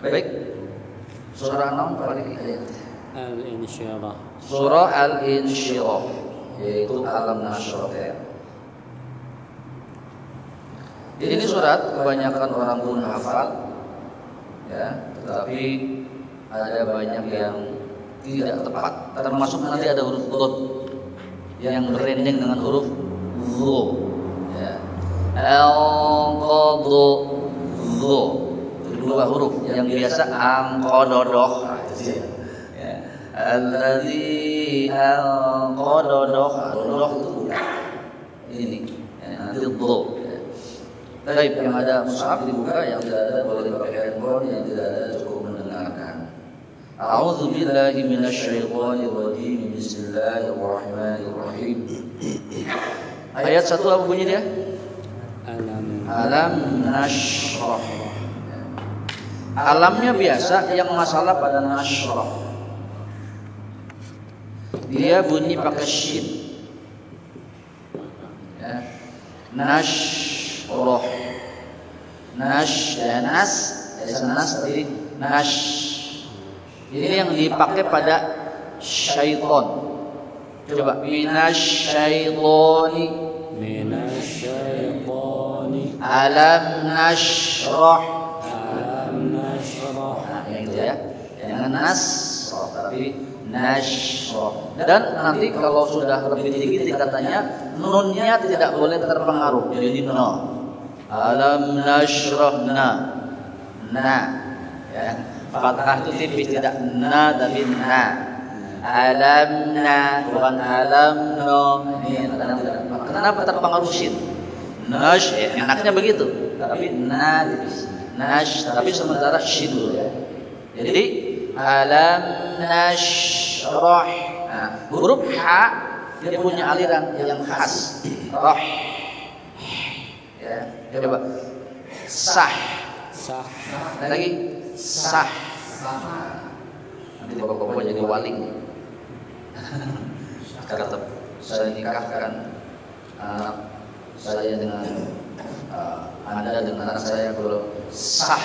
Baik. Surah naon paling ayat? Al-Insyirah. Surah Al-Insyirah, yaitu Alam Nashrah ya. Ini surat kebanyakan orang pun hafal ya, tetapi ada banyak yang tidak tepat. Termasuk nanti ada huruf dot yang berendeng dengan huruf dho ya. Al-qadhu dho, dua huruf yang biasa angqadodoh ya. Alladzi angqadodoh, dodoh itu ini ya, nanti dho. Baik, yang ada mushaf dibuka, yang tidak ada boleh pakai handphone, yang tidak ada cukup mendengarkan. A'udzu billahi minasyaitonir rajim. Bismillahirrahmanirrahim. Ayat 1 apa bunyi dia? Alam nashrah. Alamnya biasa, yang masalah pada nashrah. Dia bunyi pakai shin. Ya. Nashrah. Nas ya, nas tadi nas. Ini yang dipakai pada syaiton. Coba minasyaitoni. Alam nashrah. Nah, yang itu ya. Jangan nasrah tapi nashrah. Dan nanti kalau sudah lebih tinggi tingkatannya, nunnya tidak boleh terpengaruh jadi no. Alam nashrah na ya. Fathah itu tipis, tidak na tapi na. Alam na bukan alam no. Kenapa terpengaruh sin? Nash ya, enaknya begitu. Tapi na tipis. Nash tapi sementara shin dulu ya. Jadi alam nashrah. Nah, huruf ha dia punya aliran yang khas. Roh. Ya, coba sah. Lagi sah. Nanti bapak-bapak jadi wali. Kata saya nikahkan anak saya dengan Anda dengan anak saya kalau sah.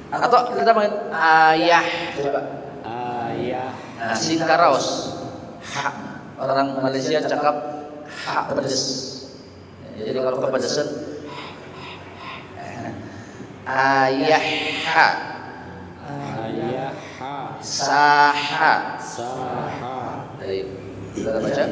Atau kita main ayah. Coba ayah. Nah, singkaraos. Ha. Orang Malaysia cakap ha pedes. Jadi kalau kepedesan ayah ha, saha. Baik, kita baca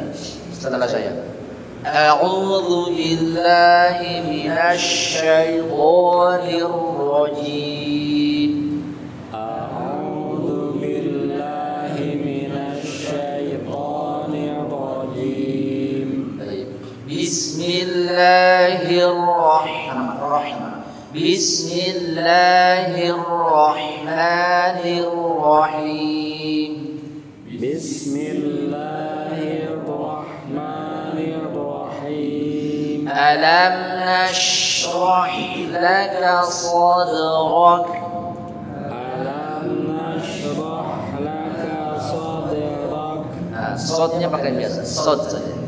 setelah saya. A'udzu billahi minasy syaithanir rajim. A'udzu billahi minasy syaithanir rajim. Bismillahirrahmanirrahim. Bismillahirrahmanirrahim. Bismillahirrahmanirrahim. Alam nashrah laka sadrak. Alam nashrah laka sadrak. Nah, sodnya pakai biasa, sod saja.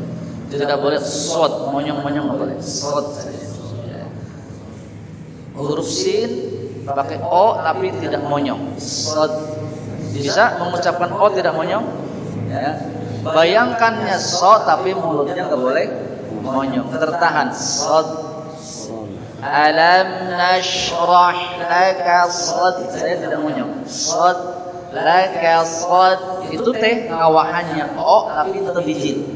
Tidak boleh sod, monyong-monyong nggak boleh. Sod saja. Huruf sin pakai o tapi tidak monyong. Sod. Bisa mengucapkan o tidak monyong? Ya. Bayangkannya so tapi mulutnya nggak boleh monyong. Tertahan. Sod. Alam nashrah laka sod. Saya tidak monyong. Sod laka sod. Itu teh ngawahannya o tapi tetap dijil.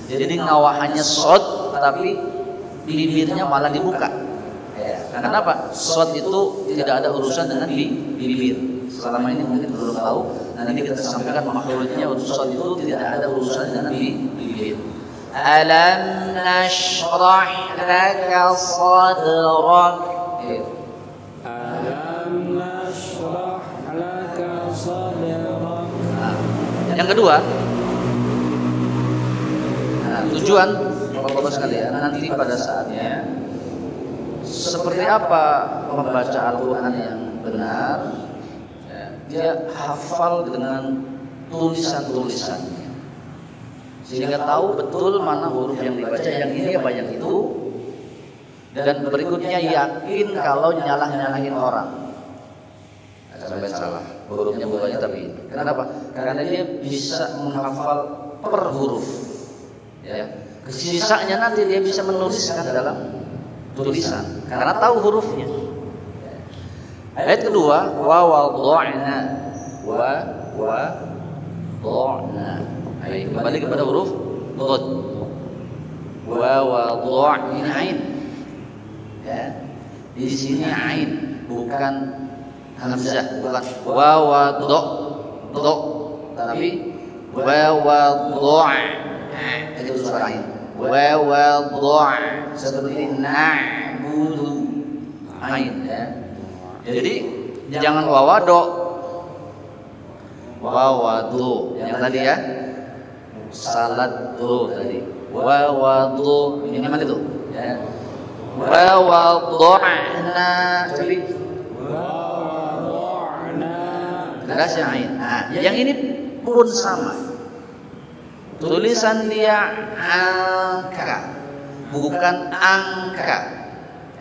Jadi ngawahannya sod tapi bibirnya malah dibuka. Kenapa? Sod itu tidak ada urusan dengan bibir. Selama ini mungkin belum tahu. Nanti kita sampaikan makhluknya sod itu tidak ada urusan dengan bibir. Alam nashrah laka sadrak. Alam nashrah laka sadrak. Yang kedua, tujuan Bapak-bapak sekalian nanti pada saatnya seperti apa membaca Al-Quran yang benar, dia hafal dengan tulisan-tulisannya sehingga tahu betul mana huruf yang dibaca, yang ini apa yang itu, dan berikutnya yakin kalau nyalah-nyalahin orang. sampai salah. Hurufnya bukannya tapi. Kenapa? Karena dia bisa menghafal per huruf. Ya. Sisanya nanti dia bisa menuliskan dalam tulisan karena tahu hurufnya. Ayat kedua, wa wada'na Baik, kembali kepada huruf dhad. Wa wada'na ini ain. Ya. Di sini ain, bukan hamzah, bukan wa wada'na, tapi wa wada'na. Itu suara ain. Wa wada'na seperti na'budu ain ya. Jadi jangan wawado, wawadu yang tadi ya, salat do tadi, wawadu ini mana itu? Ya. Wawado'na, jadi jelas yang ain. Nah, yang ini pun sama. Tulisan dia angka, bukan angka.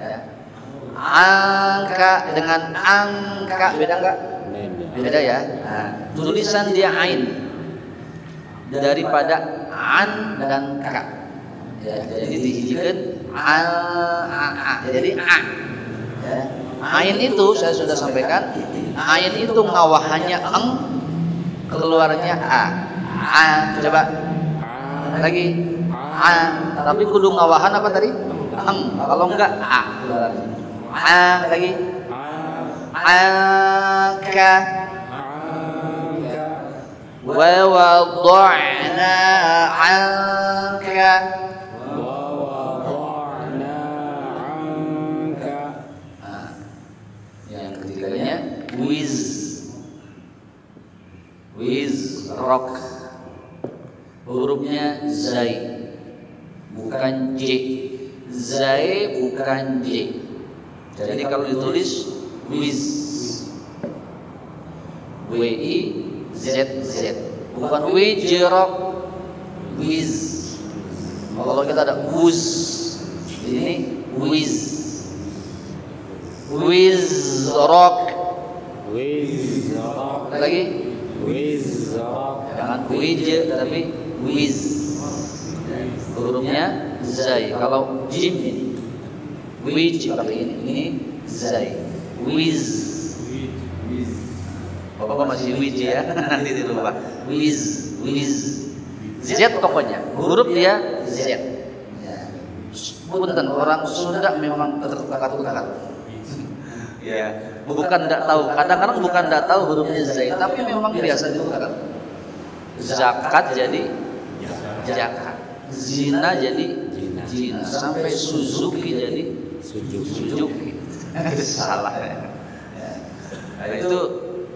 Ya. Angka dengan angka beda enggak? Beda ya. Nah, tulisan dia ain daripada an dan ka. Ya, jadi dihijikeun jadi a. Ya. Ain itu saya sudah sampaikan, ain itu ngawahannya eng, keluarnya a. Coba lagi a, tapi kudu ngawahan apa tadi? Eng, kalau enggak a. Lagi angka wa wada'na anka yang ketiganya wizrak, hurufnya zai bukan j, zai bukan j. Jadi kalau ditulis wiz, W-I-Z-Z, bukan wijrok, wiz. Kalau kita ada wuz, ini wiz, wizrok, lagi jangan wij tapi wiz, hurufnya zai. Kalau jim ini wij pakai ini zai, wiz. Bapak masih wij ya, nanti dirubah. Wiz. Z pokoknya, huruf dia Z. Punten, orang Sunda memang tertukar-tukar. Ya, bukan tidak tahu. Kadang-kadang bukan tidak tahu hurufnya zai, tapi memang biasa ditukar. Zakat jadi zakat, zina jadi zina, sampai Suzuki jadi Suzuki. Salah ya. Nah, itu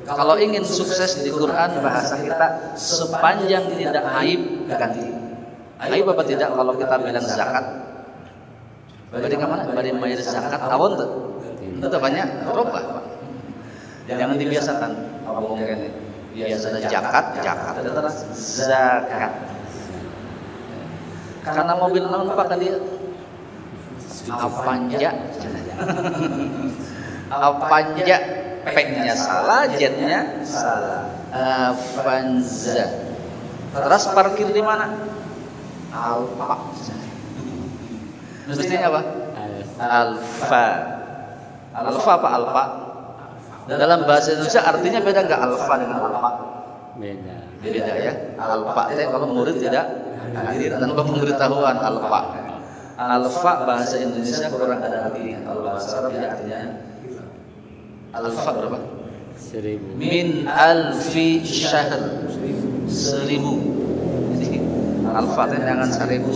kalau ingin sukses di Quran bahasa kita sepanjang tidak aib ganti. Aib apa tidak kalau kita bilang zakat? Bari ka mana? Bari bayar zakat awon tuh. Itu banyak robah. Jangan dibiasakan ngomong kene. Biasanya zakat, terus zakat. Karena mobil apa kan dia? Apanja, apanja, P-nya salah, Z-nya salah. Avanza. Terus parkir di mana? Alfa. Mestinya apa? Alfa. Alfa apa alfa? Dalam bahasa Indonesia artinya beda nggak alfa dengan alfa? Beda ya. Alfa itu kalau murid tidak hadir tanpa pemberitahuan alfa. Alfa bahasa Indonesia kurang ada artinya. Kalau bahasa Arab ya artinya alfa berapa? 1000. Min alfi syahr. 1000. Jadi alfa itu jangan 1000,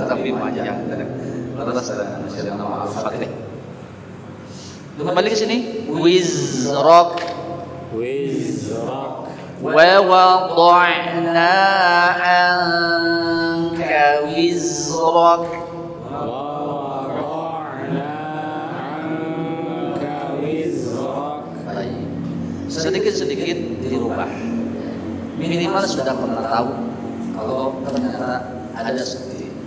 tetapi panjang. Terus ada nama alfa ini. Kembali ke sini. Wizrak. Wa wada'na anka wizrak. Sedikit-sedikit dirubah. Minimal sudah pernah tahu kalau ternyata ada seperti itu.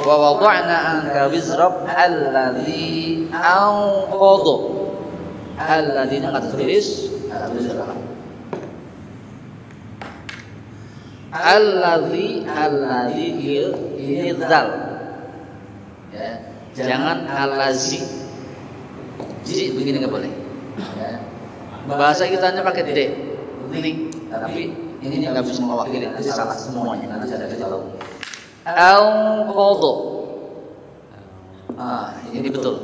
Wa wada'na anka wizrak alladzi anqadha alladzina nggak tertulis, belakang. Alladzi ini zal. Ya, jangan alazi. Ji begini nggak boleh. Ya. Bahasa kita hanya pakai d, tapi ini nggak bisa mewakili, nanti salah semuanya, nanti ada kalau al-qadha. Ini betul.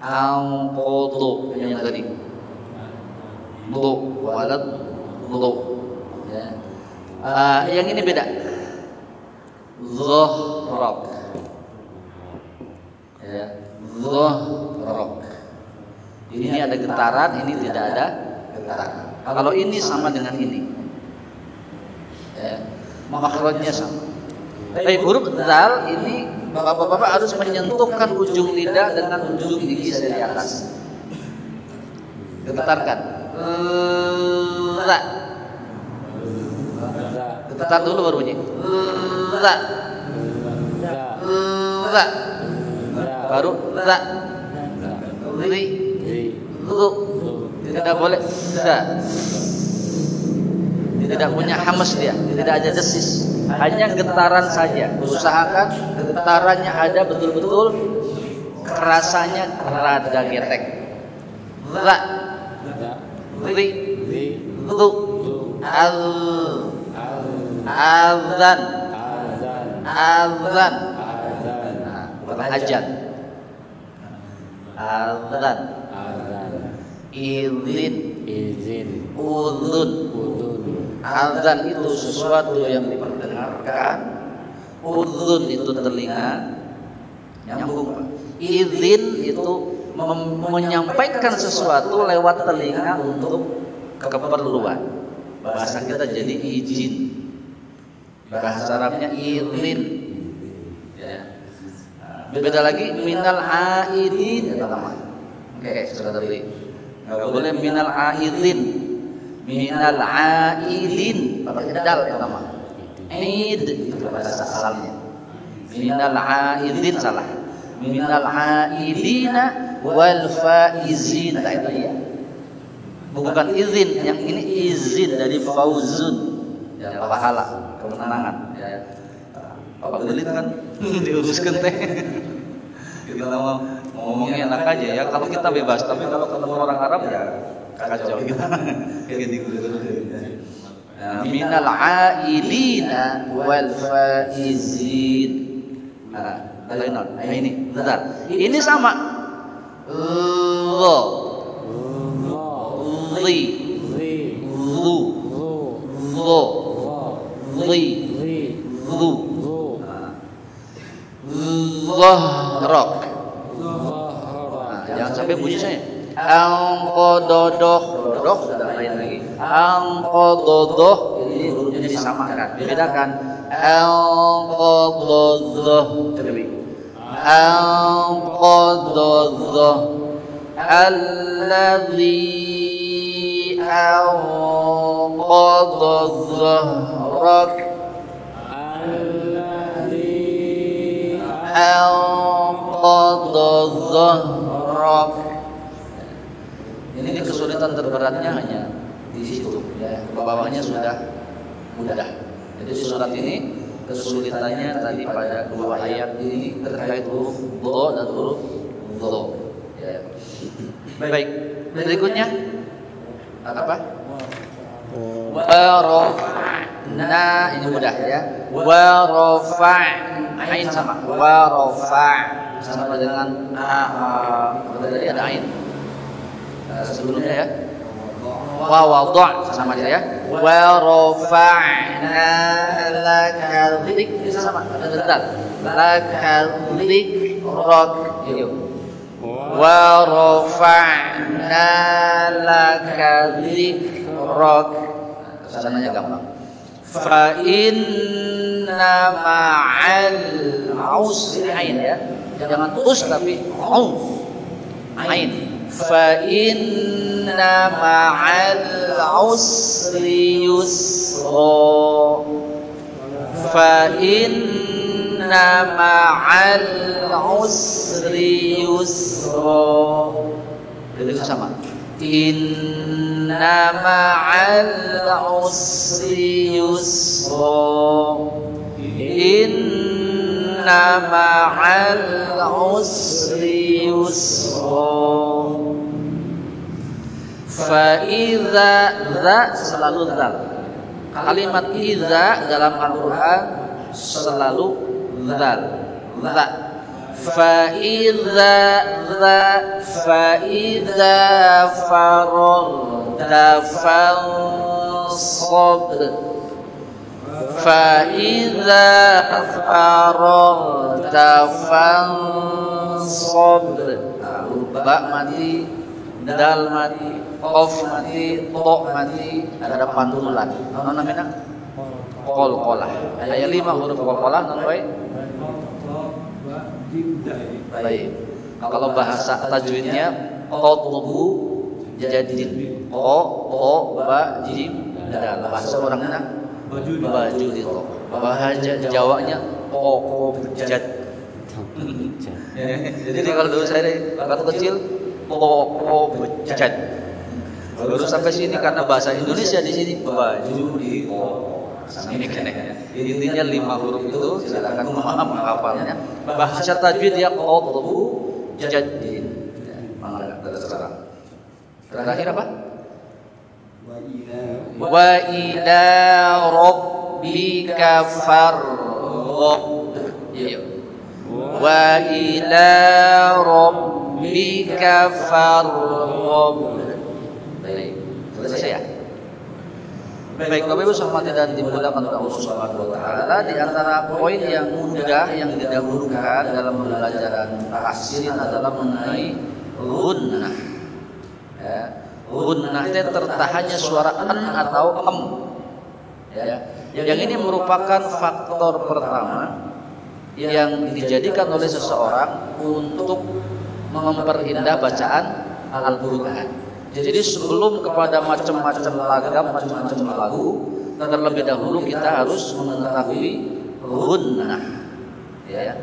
Al-qadha yang tadi. Dhu walad dhu. Ya. Yang ini beda. Dhahrak. Ya, dhahrak. Ini ada getaran, ini tidak ada getaran. Kalau ini sama dengan ini, ya, makhrajnya sama. Tapi huruf zal ini bapak-bapak harus menyentuhkan ujung lidah dengan ujung gigi dari atas. Getarkan. Za. Getar dulu baru bunyi. Za. Za. Baru za. Ri. Zu. Tidak boleh za. Tidak punya hamas dia, tidak ada desis, hanya getaran saja. Usahakan getarannya ada betul-betul, kerasanya rada getek. Za. Ri. Zu. Al. Azan. Azan. Bukan ajan. Azan. Izin. Udhun. Azan itu sesuatu yang diperdengarkan. Udhun itu telinga. Nyambung. Izin itu menyampaikan sesuatu lewat telinga untuk keperluan. Bahasa kita jadi izin. Bahasa Arabnya izin. Ya. Beda lagi minal aidin. Oke, sudah tadi. Nggak boleh minal aidin. Minal aidin pakai dal pertama. Aid itu bahasa asalnya. Minal aidin salah. Minal aidina wal faizin. Nah, itu ya. Bukan izin, yang ini izin dari fauzun. Ya, pahala, kemenangan. Ya. Apa gelit kan diuruskan teh. Kita mau ngomongnya enak aja ya. Kalau kita bebas, tapi kalau ketemu orang Arab ya kacau kita. Minal aidina wal faizin. Ini benar. Ini sama. Li. Zu. Zo. Li. Zu. Zahrak. Jangan sampai bunyi saya. Angkododoh. Dodoh sudah lain lagi. Angkododoh ini hurufnya disamakan. Bedakan. Angkododoh. Angkododoh. Alladzi angkododohrak. Angkododohrak. Ini kesulitan terberatnya hanya di situ, ya. Bawahnya sudah mudah. Jadi surat ini kesulitannya tadi pada dua ayat ini terkait huruf do dan huruf do. Ya. Baik, berikutnya apa? Warofa'na, ini mudah ya. Warofa'na, ain sama. Warofa'na sama dengan tadi ada ain. Sebelumnya ya. Wa wada' sama dia ya. Wa rafa'na laka dzikrak, sama ada dal. Laka dzikrak. Wa rafa'na laka dzikrak. Kesananya gampang. Fa inna ma'al usri, ain ya. Jangan us tapi ain. Fa inna ma'al usri yusra. Fa inna ma'al usri yusra. Jadi sama. Inna ma'al usri yusra. Inna ma'al usri yusra. Fa idza za selalu zal. Kalimat idza dalam Al-Qur'an selalu zal. Za. Fa idza faragta fansab. Fa idza faragta fansab. Ba mati, dal mati, qaf mati, to mati, ada pantulan. Apa namanya? Qalqalah. Ayat 5 huruf qalqalah non baik. Baik. Kalau bahasa tajwidnya qatbu jadid. Qa to ba jim dal. Bahasa orangnya baju itu. Bahasa Jawanya qoko jad. Jadi kalau dulu saya waktu kecil Koko bejat. Baru sampai sini karena bahasa Indonesia di sini baju di koko. Ini kene. Intinya 5 huruf itu silakan menghafalnya. Bahasa tajwid ya qatbu jadin. Mangga terserah. Terakhir apa? Wa ila rabbika farghab. Wa ila rabbika farghab. Baik, selesai ya. Baik, Bapak Ibu hormati dan dimuliakan oleh Allah Subhanahu wa taala, di antara poin yang mudah yang didahulukan dalam pembelajaran tahsin adalah mengenai gunnah. Ya, gunnah itu tertahannya suara an atau em. Ya, yang ini merupakan faktor pertama yang dijadikan oleh seseorang untuk memperindah bacaan Al-Qur'an. Jadi sebelum kepada macam-macam lagam, macam-macam lagu, terlebih dahulu kita harus mengetahui gunnah. Ya.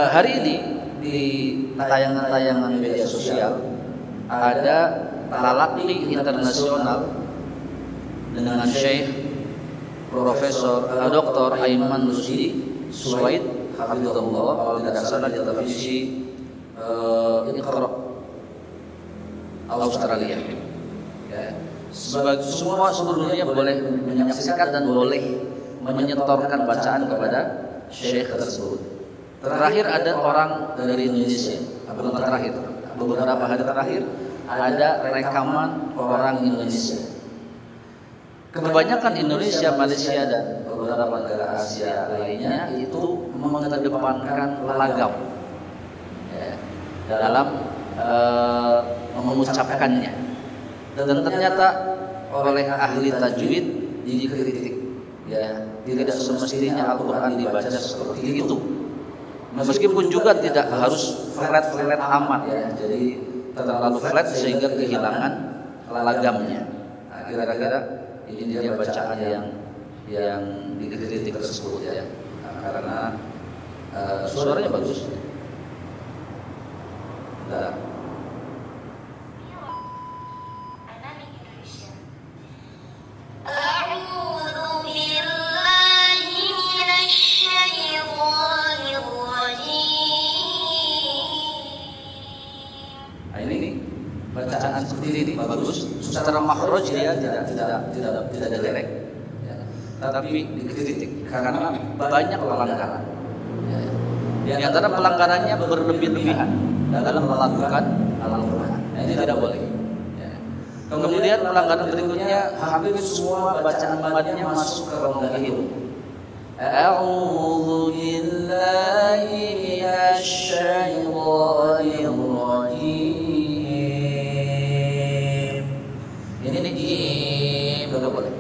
Hari ini di tayangan-tayangan media sosial ada talaqi internasional dengan Syekh Profesor Dr. Aiman Rusdi Suwaid hafizahullah, kalau tidak salah di televisi Iqra Australia. Ya. Semua seluruh dunia boleh menyaksikan dan boleh menyetorkan bacaan kepada syekh tersebut. Terakhir ada orang dari Indonesia, belum terakhir, beberapa hari terakhir ada rekaman orang Indonesia. Kebanyakan Indonesia, Malaysia dan beberapa negara Asia lainnya itu mengedepankan lagam ya, dalam mengucapkannya, dan ternyata oleh ahli tajwid dikritik. Ya, tidak semestinya Al-Quran dibaca seperti itu. Meskipun juga tidak harus flat amat ya, jadi terlalu flat sehingga kehilangan lagamnya. Nah, kira-kira ini dia bacaan yang dikritik tersebut ya, karena suaranya bagus. Nah. Ini bacaan seperti ini bagus, secara makhraj dia tidak jelek, ya. Tapi dikritik karena banyak pelanggaran. Ya. Di antara pelanggarannya berlebih-lebihan dalam melakukan Al-Quran. Ini tidak boleh. Ya. Kemudian pelanggaran berikutnya, hampir semua bacaan madnya masuk ke rongga hidung. A'udzu billahi minasy syaithanir rajim. Ini tidak boleh.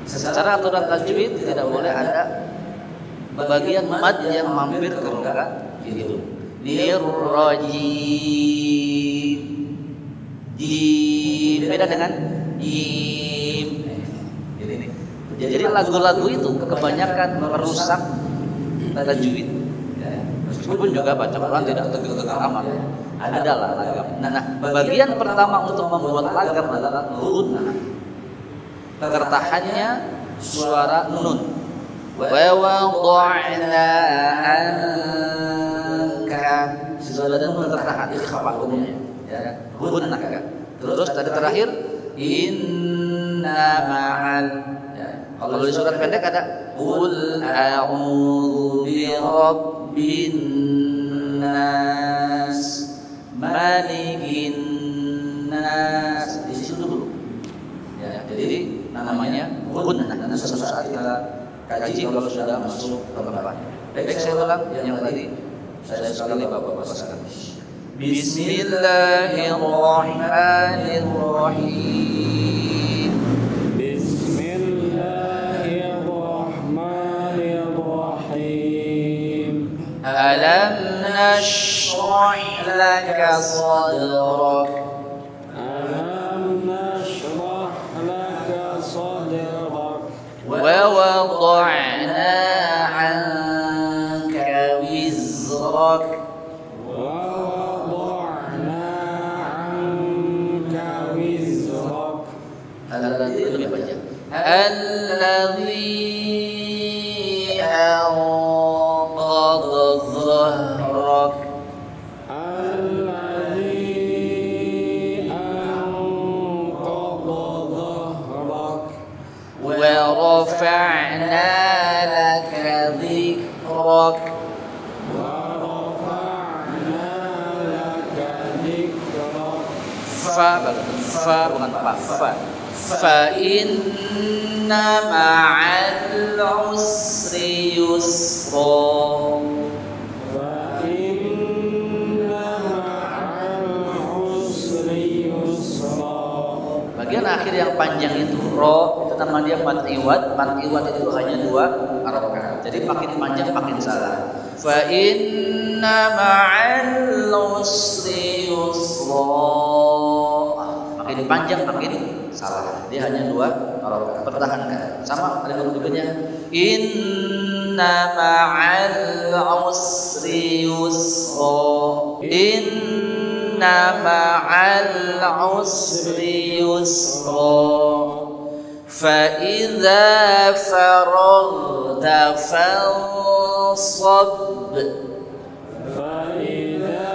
Secara aturan tajwid tidak boleh ada bagian mad yang mampir ke rongga hidung. Nirrajim. Jim beda dengan jim. Jadi lagu-lagu itu kebanyakan merusak tajwid. Meskipun juga baca Quran tidak tegak-tegak amat. adalah lagam. Nah, bagian pertama untuk membuat lagam adalah gunnah. Tertahannya suara nun. Wa wada'na anka. Suara nun tertahan di khabar umumnya. Ya, gunnah kan. Terus tadi terakhir inna ma'al. Ya. Kalau di surat pendek ada qul a'udzu bi rabbin nas malikin nas. Di situ dulu. Ya, jadi namanya gunnah. Nah, suatu saat kita kaji kalau sudah masuk tempat. Baik, saya ulang yang tadi saya sekali Bapak bacakan. Bismillahirrahmanirrahim. Bismillahirrahmanirrahim. Alam nashrah laka sadrak. Alam nashrah laka sadrak. ووضعنا عنك وزرك ووضعنا عنك وزرك. الذي lebih panjang. الذي أنقض ظهرك الذي أنقض ظهرك. ورفعنا لك ذكرك. ورفعنا لك ذكرك. fa bukan fa. فإن مع العسر يسرا. فإن مع العسر يسرا. Bagian akhir yang panjang itu ro itu nama dia mat iwad itu hanya 2 harokat. Jadi makin panjang makin salah. Fa inna ma'al usri yusra. Makin panjang makin salah. Dia hanya 2 harokat. Pertahankan. Sama ada berikutnya. Inna ma'al usri yusra. Inna ma'al usri yusra. فإذا فرغت فانصب. فإذا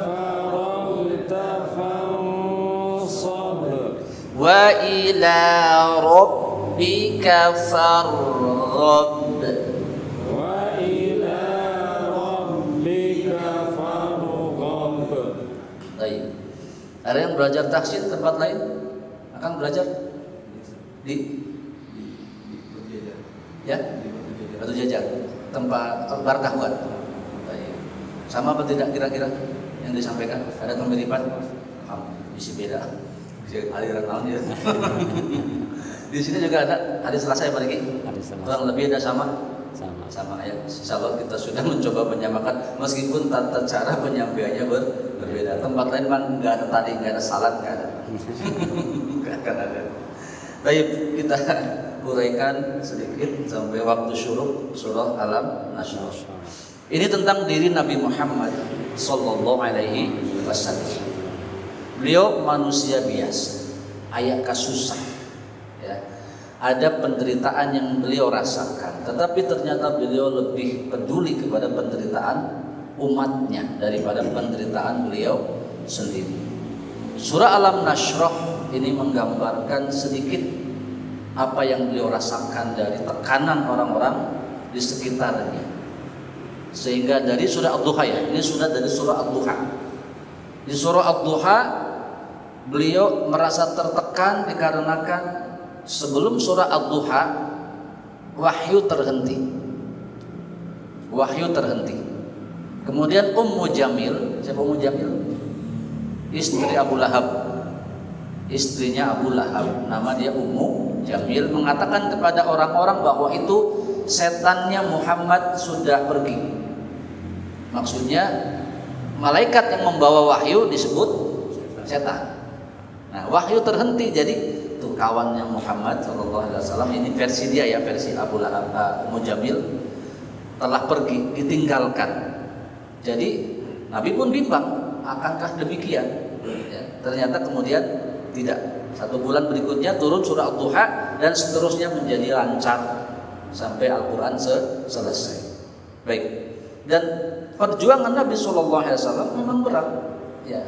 فرغت فانصب. وإلى ربك فارغب. وإلى ربك فارغب. Baik. Ada yang belajar tahsin tempat lain? Akan belajar di ya Batu Jajar tempat Barkahwan. Sama apa tidak kira-kira yang disampaikan? Ada kemiripan? Bisa beda. Aliran tahun ya. Di sini juga ada hari Selasa ya Pak Riki? Kurang lebih ada sama ya. Insyaallah kita sudah mencoba menyamakan meskipun tata cara penyampaiannya berbeda. Tempat lain memang nggak ada tadi, nggak ada salat, nggak ada. Nggak akan ada. Baik, kita uraikan sedikit sampai waktu syuruk surah Alam Nashrah. Ini tentang diri Nabi Muhammad sallallahu alaihi wasallam. Beliau manusia biasa, ayat kasusah. Ya. Ada penderitaan yang beliau rasakan, tetapi ternyata beliau lebih peduli kepada penderitaan umatnya daripada penderitaan beliau sendiri. Surah Alam Nashrah ini menggambarkan sedikit apa yang beliau rasakan dari tekanan orang-orang di sekitarnya. Sehingga dari surah Ad-Duha ya, ini sudah dari surah Ad-Duha. Di surah Ad-Duha beliau merasa tertekan dikarenakan sebelum surah Ad-Duha wahyu terhenti. Kemudian Ummu Jamil, siapa Ummu Jamil? Istri Abu Lahab. Istrinya Abu Lahab, nama dia Ummu Jamil, mengatakan kepada orang-orang bahwa itu setannya Muhammad sudah pergi. Maksudnya malaikat yang membawa wahyu disebut setan. Nah, wahyu terhenti, jadi tuh kawannya Muhammad SAW, ini versi dia ya, versi Abu Lahab, Ummu Jamil telah pergi, ditinggalkan. Jadi Nabi pun bimbang, akankah demikian? Ya, ternyata kemudian tidak. 1 bulan berikutnya turun surah Ad-Duha dan seterusnya menjadi lancar sampai Al-Quran selesai. Baik. Dan perjuangan Nabi SAW memang berat. Ya,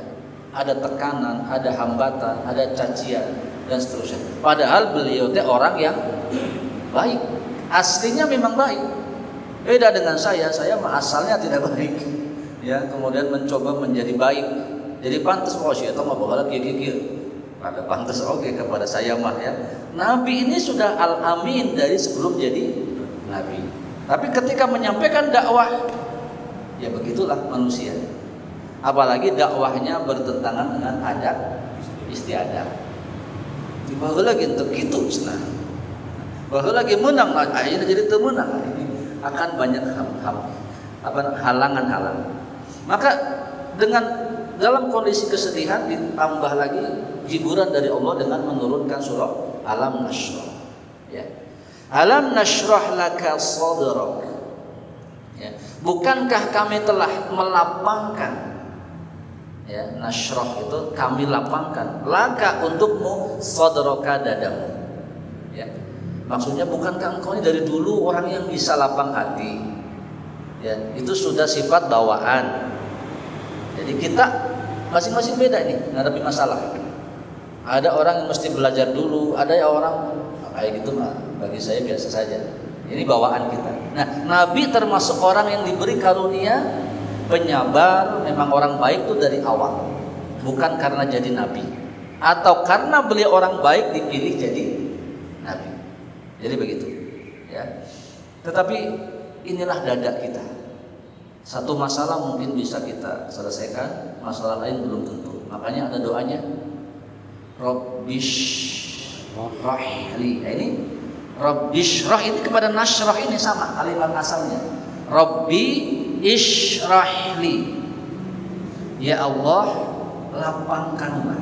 ada tekanan, ada hambatan, ada cacian dan seterusnya. Padahal beliau teh orang yang baik, aslinya memang baik. Beda dengan saya asalnya tidak baik. Ya, kemudian mencoba menjadi baik. Jadi pantas syaitan mah bakal kieu-kieu. Pada pantas kepada saya mah ya. Nabi ini sudah al-amin dari sebelum jadi nabi. Tapi ketika menyampaikan dakwah, ya begitulah manusia. Apalagi dakwahnya bertentangan dengan adat istiadat. Bahwa lagi untuk gitu senang. Bahwa lagi menang akhirnya jadi temenang. Akan banyak halangan-halangan. Maka dalam kondisi kesedihan ditambah lagi hiburan dari Allah dengan menurunkan surah Alam Nashrah. Ya. Alam nashrah laka sadrak. Ya. Bukankah kami telah melapangkan, ya, nashrah itu kami lapangkan, laka untukmu, sadraka dadamu. Ya. Maksudnya bukankah engkau ini dari dulu orang yang bisa lapang hati? Ya, itu sudah sifat bawaan. Jadi kita masing-masing beda nih menghadapi masalah. Ada orang yang mesti belajar dulu, ada orang kayak gitu mah bagi saya biasa saja. Ini bawaan kita. Nah, Nabi termasuk orang yang diberi karunia penyabar, memang orang baik itu dari awal. Bukan karena jadi nabi atau karena beliau orang baik dipilih jadi nabi. Jadi begitu, ya. Tetapi inilah dada kita. Satu masalah mungkin bisa kita selesaikan, masalah lain belum tentu. Makanya ada doanya. Rabbishrahli. Nah, ini Rabbishrah ini kepada nashrah ini sama kalimat asalnya. Rabbi ishrahli. Ya Allah, lapangkanlah.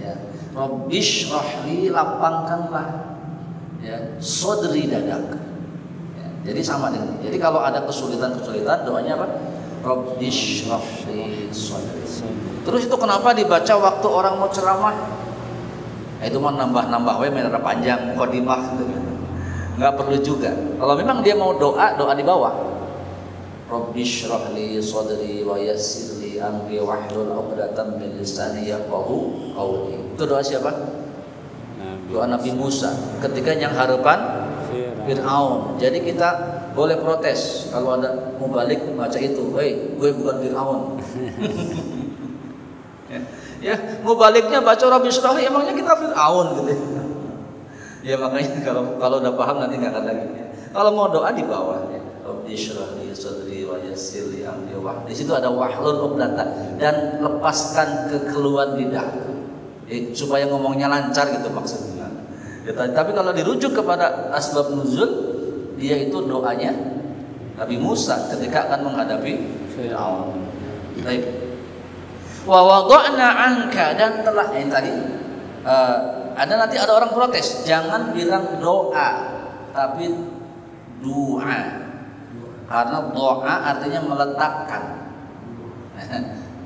Ya. Rabbishrahli, lapangkanlah. Ya, sodri dadak. Ya, jadi sama dengan. Jadi kalau ada kesulitan doanya apa? Rabbishrahli sodri. Terus itu kenapa dibaca waktu orang mau ceramah? Itu mau nambah-nambah menara panjang qadimah gitu. Enggak perlu juga. Kalau memang dia mau doa di bawah. Rabbishrahli sadri wa yassirli amri wahlul 'uqdatam min lisani yafqahu qawli. Itu doa siapa? Doa Nabi Musa ketika yang harapan Fir'aun. Jadi kita boleh protes kalau ada mubalik baca itu. Hei, gue bukan Fir'aun. Ya, mubaliknya baca Rabbi Syrahli, emangnya kita Fir'aun gitu. Ya makanya kalau udah paham nanti nggak akan lagi. Kalau mau doa di bawah ya. Rabbi Syrahli sadri wa yassirli amri wa. Di situ ada wahlul 'uqdatam dan lepaskan kekeluhan lidah. Supaya ngomongnya lancar gitu maksudnya. Ya, tapi kalau dirujuk kepada asbab nuzul, dia itu doanya Nabi Musa ketika akan menghadapi Fir'aun. Baik. Wa wada'na anka, dan telah ini tadi ada orang protes, jangan bilang doa tapi doa, karena doa artinya meletakkan.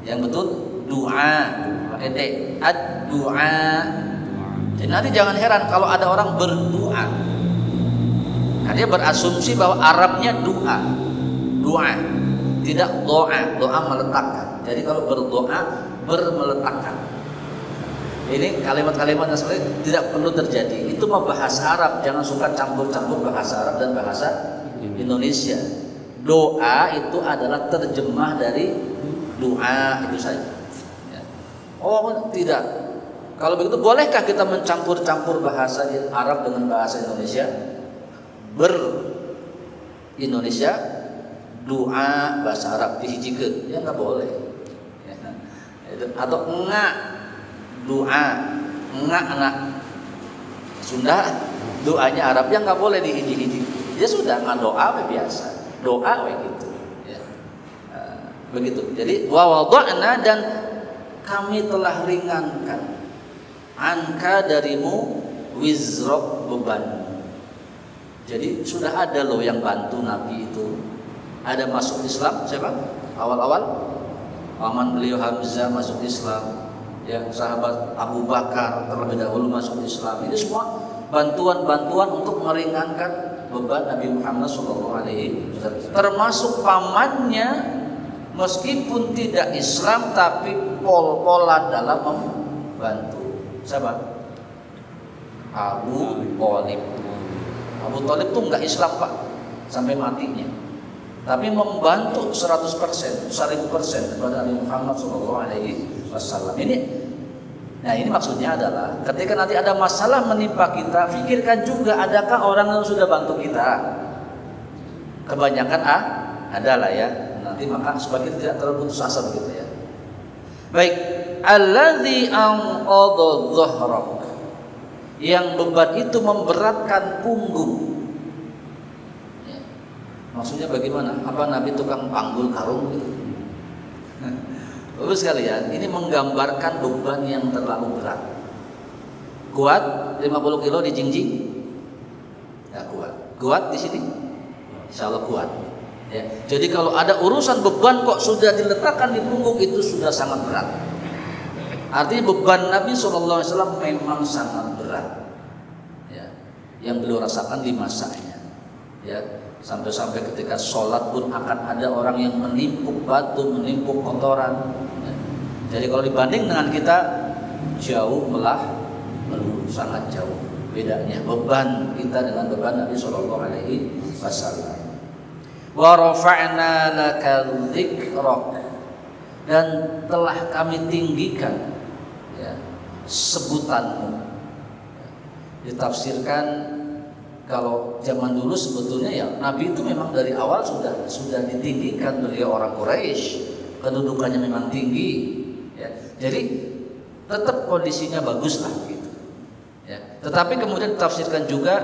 Yang betul doa, ad-doa. Jadi nanti jangan heran kalau ada orang berdoa, karena dia berasumsi bahwa Arabnya doa, tidak doa meletakkan. Jadi kalau berdoa bermeletakkan. Ini kalimat-kalimat yang sebenarnya tidak perlu terjadi. Itu mah bahasa Arab, jangan suka campur-campur bahasa Arab dan bahasa Indonesia. Doa itu adalah terjemah dari doa itu saja. Ya. Oh tidak. Kalau begitu bolehkah kita mencampur-campur bahasa Arab dengan bahasa Indonesia? Indonesia doa bahasa Arab dihijikeun, ya nggak boleh. Ya. Atau enggak doa, enggak Sunda doanya Arab ya nggak boleh dihiji-hiji. Ya sudah nggak doa biasa, doa begitu. Ya. Begitu. Jadi wa wada'na, dan kami telah ringankan angka darimu wizrok, beban. Jadi sudah ada loh yang bantu Nabi itu. Ada masuk Islam siapa? Awal-awal paman beliau Hamzah masuk Islam, ya, sahabat Abu Bakar terlebih dahulu masuk Islam. Ini semua bantuan-bantuan untuk meringankan beban Nabi Muhammad SAW. Termasuk pamannya, meskipun tidak Islam tapi pol-polan dalam membantu. Siapa? Abu Thalib. Abu Thalib tuh nggak Islam Pak sampai matinya, tapi membantu 100%, 1000% kepada Nabi Muhammad SAW. Nah ini maksudnya adalah ketika nanti ada masalah menimpa kita, pikirkan juga adakah orang yang sudah bantu kita. Kebanyakan adalah ya. Nanti maka supaya kita tidak terlalu putus asa begitu ya. Baik, allazi anqadha dhahrak, yang beban itu memberatkan punggung. Ya. Maksudnya bagaimana? Apa Nabi tukang panggul karung gitu? Bagus sekalian, ini menggambarkan beban yang terlalu berat. Kuat 50 kilo di jingjing? Tidak kuat. Kuat di sini? Insya Allah kuat. Ya. Jadi kalau ada urusan beban kok sudah diletakkan di punggung, itu sudah sangat berat. Artinya beban Nabi SAW memang sangat berat, ya, yang beliau rasakan di masanya, ya, sampai-sampai ketika sholat pun akan ada orang yang menimpuk batu, menimpuk kotoran. Ya. Jadi kalau dibanding dengan kita, jauh sangat jauh bedanya beban kita dengan beban Nabi SAW. Wa rafa'na laka dzikrak, dan telah kami tinggikan, ya, sebutanmu. Ditafsirkan kalau zaman dulu sebetulnya ya Nabi itu memang dari awal sudah ditinggikan. Beliau orang Quraisy, kedudukannya memang tinggi, ya. Jadi tetap kondisinya bagus lah gitu, ya. Tetapi kemudian ditafsirkan juga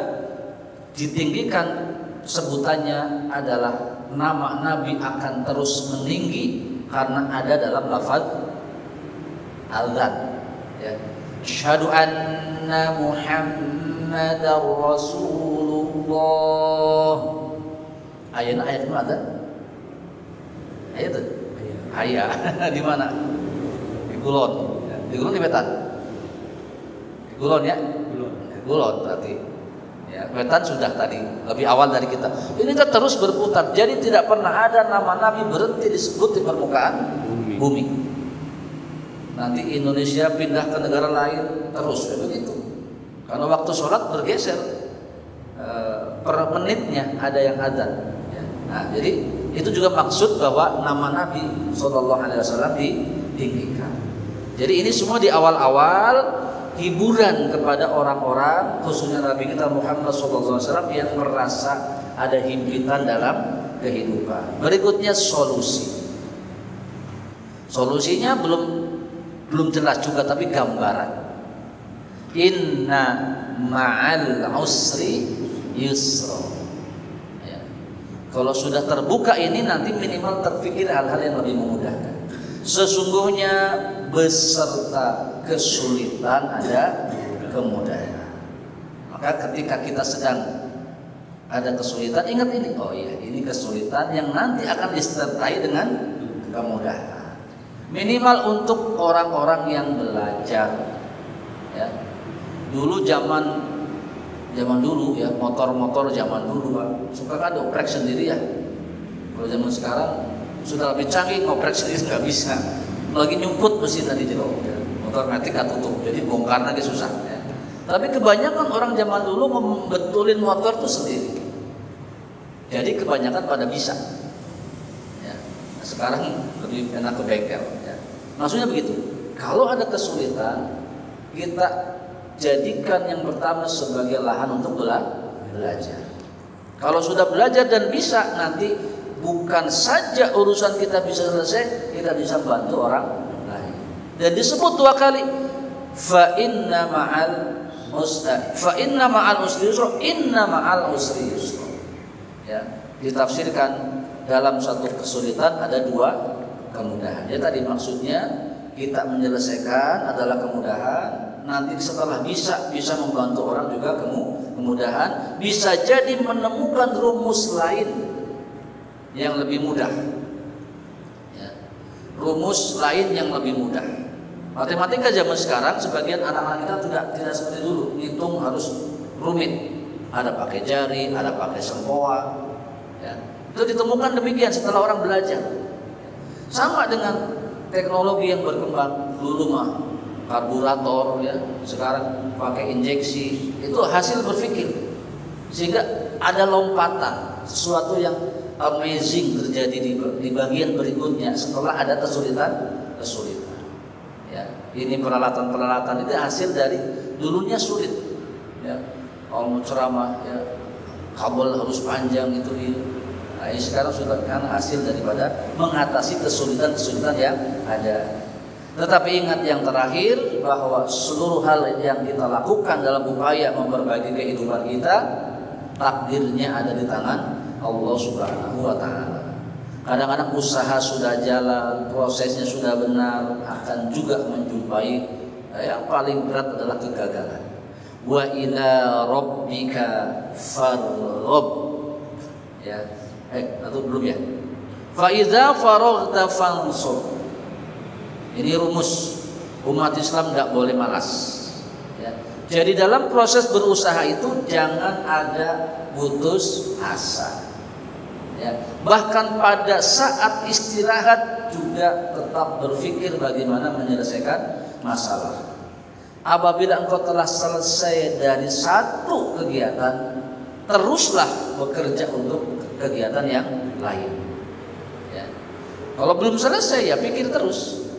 ditinggikan sebutannya adalah nama Nabi akan terus meninggi karena ada dalam lafaz azan, ya. Asyhadu anna Muhammadar Rasulullah. Ayat mana azan? Ayat itu? Ayat di mana? Di Kulon. Di Kulon di Wetan. Di Kulon ya? Di Kulon berarti. Ya, Wetan sudah tadi lebih awal dari kita. Ini kan terus berputar. Jadi tidak pernah ada nama Nabi berhenti disebut di permukaan bumi. Nanti Indonesia pindah ke negara lain terus ya begitu. Karena waktu sholat bergeser, per menitnya ada yang adzan. Ya. Nah, jadi itu juga maksud bahwa nama Nabi SAW ditinggikan. Jadi ini semua di awal-awal hiburan kepada orang-orang, khususnya Nabi kita Muhammad SAW yang merasa ada himpitan dalam kehidupan. Berikutnya solusi. Solusinya belum jelas juga, tapi gambaran. Inna ma'al usri yusra. Ya. Kalau sudah terbuka ini nanti minimal terpikir hal-hal yang lebih memudahkan. Sesungguhnya beserta kesulitan ada kemudahan. Maka ketika kita sedang ada kesulitan, ingat ini, oh iya, ini kesulitan yang nanti akan disertai dengan kemudahan. Minimal untuk orang-orang yang belajar, ya. Dulu zaman dulu ya, motor-motor zaman dulu Pak, suka kan oprek sendiri ya. Kalau zaman sekarang sudah lebih canggih, ngoprek sendiri nggak bisa. Lagi nyumput mesin tadi jero, ya. Motor metik tutup, jadi bongkar lagi susah. Ya. Tapi kebanyakan orang zaman dulu membetulin motor itu sendiri. Jadi kebanyakan pada bisa. Ya. Nah, sekarang lebih enak ke bengkel. Ya. Maksudnya begitu. Kalau ada kesulitan, kita jadikan yang pertama sebagai lahan untuk belajar. Kalau sudah belajar dan bisa, nanti bukan saja urusan kita bisa selesai, kita bisa bantu orang lain. Dan disebut 2 kali, fa inna ma'al usri yusra, inna ma'al usri yusra. Ya, ditafsirkan dalam satu kesulitan ada 2 kemudahan. Ya tadi maksudnya kita menyelesaikan adalah kemudahan. Nanti setelah bisa membantu orang juga kemudahan. Bisa jadi menemukan rumus lain yang lebih mudah, ya. rumus lain yang lebih mudah. Matematika zaman sekarang sebagian anak-anak kita tidak seperti dulu, ngitung harus rumit. Ada pakai jari, ada pakai sempoa. Ya. Itu ditemukan demikian setelah orang belajar. Sama dengan teknologi yang berkembang dulu mah karburator ya, sekarang pakai injeksi. Itu hasil berpikir. Sehingga ada lompatan, sesuatu yang amazing terjadi di bagian berikutnya setelah ada kesulitan. Ya, ini peralatan itu hasil dari dulunya sulit. Ya, kalau mau ceramah ya kabel harus panjang itu. Nah, ini sekarang sudah kan hasil daripada mengatasi kesulitan yang ada. Tetapi ingat yang terakhir bahwa seluruh hal yang kita lakukan dalam upaya memperbaiki kehidupan kita, takdirnya ada di tangan Allah Subhanahu wa Ta'ala. Kadang-kadang usaha sudah jalan, prosesnya sudah benar, akan juga menjumpai yang paling berat adalah kegagalan. Wa ila rabbika farghab. Ya, atau belum ya? Fa idza faraghta fansur. Ini rumus umat Islam nggak boleh malas. Ya. Jadi dalam proses berusaha itu jangan ada putus asa. Ya, bahkan pada saat istirahat juga tetap berpikir bagaimana menyelesaikan masalah. Apabila engkau telah selesai dari satu kegiatan, teruslah bekerja untuk kegiatan yang lain. Ya. Kalau belum selesai ya pikir terus,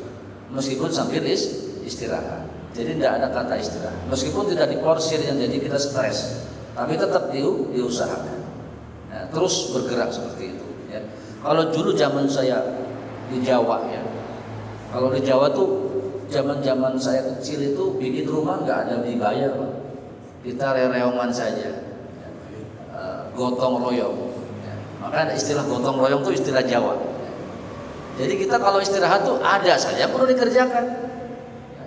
meskipun sambil istirahat. Jadi tidak ada kata istirahat. Meskipun tidak diporsir yang jadi kita stres, tapi tetap diusahakan. Ya, terus bergerak seperti itu. Ya. Kalau dulu zaman saya di Jawa ya, kalau di Jawa tuh zaman saya kecil itu bikin rumah nggak ada dibayar, Pak. Kita rereongan saja, gotong royong. Ya. Maka istilah gotong royong itu istilah Jawa. Ya. Jadi kita kalau istirahat tuh ada saja perlu dikerjakan. Ya.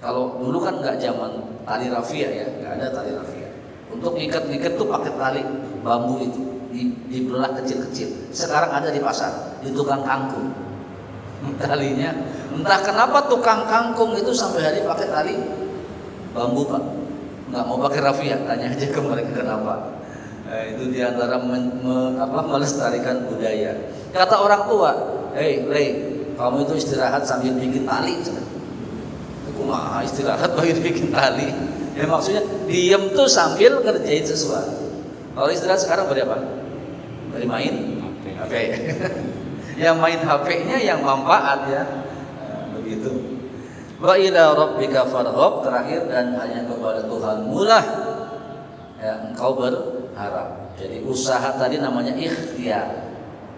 Kalau dulu kan nggak zaman tali rafia ya, nggak ada tali rafia. Untuk ikat-ikat tuh pakai tali bambu itu dibelah kecil-kecil. Sekarang ada di pasar, di tukang kangkung. Talinya, entah kenapa tukang kangkung itu sampai hari pakai tali bambu, Pak. Nggak mau pakai rafia, tanya aja ke mereka kenapa. Itu diantara melestarikan budaya. Kata orang tua, hei, kamu itu istirahat sambil bikin tali. Aku mah istirahat bagi bikin tali. Ya maksudnya diem tuh sambil ngerjain sesuatu. Kalau istirahat sekarang berapa? Beri main HP. Yang main HP-nya yang manfaat ya. Begitu. Wa ila rabbika farghab, terakhir, dan hanya kepada Tuhanmu lah ya engkau berharap. Jadi usaha tadi namanya ikhtiar.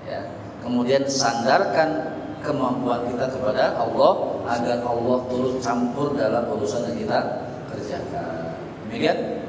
Ya. Kemudian sandarkan kemampuan kita kepada Allah agar Allah turut campur dalam urusan yang kita kerjakan. Demikian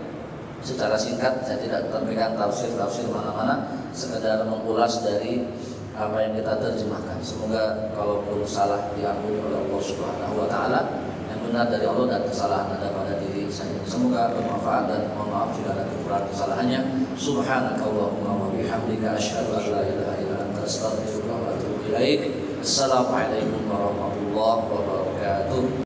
secara singkat, saya tidak terberikan tafsir mana-mana, sekedar mengulas dari apa yang kita terjemahkan. Semoga kalaupun salah diampuni oleh Allah Subhanahu wa Ta'ala, yang benar dari Allah dan kesalahan ada pada diri saya. Semoga bermanfaat dan mohon maaf jika ada kekurangan kesalahannya. Subhanakallahumma wa bihamdika asyhadu an la ilaha illa anta astaghfiruka wa atubu ilaik. Assalamualaikum warahmatullahi wabarakatuh.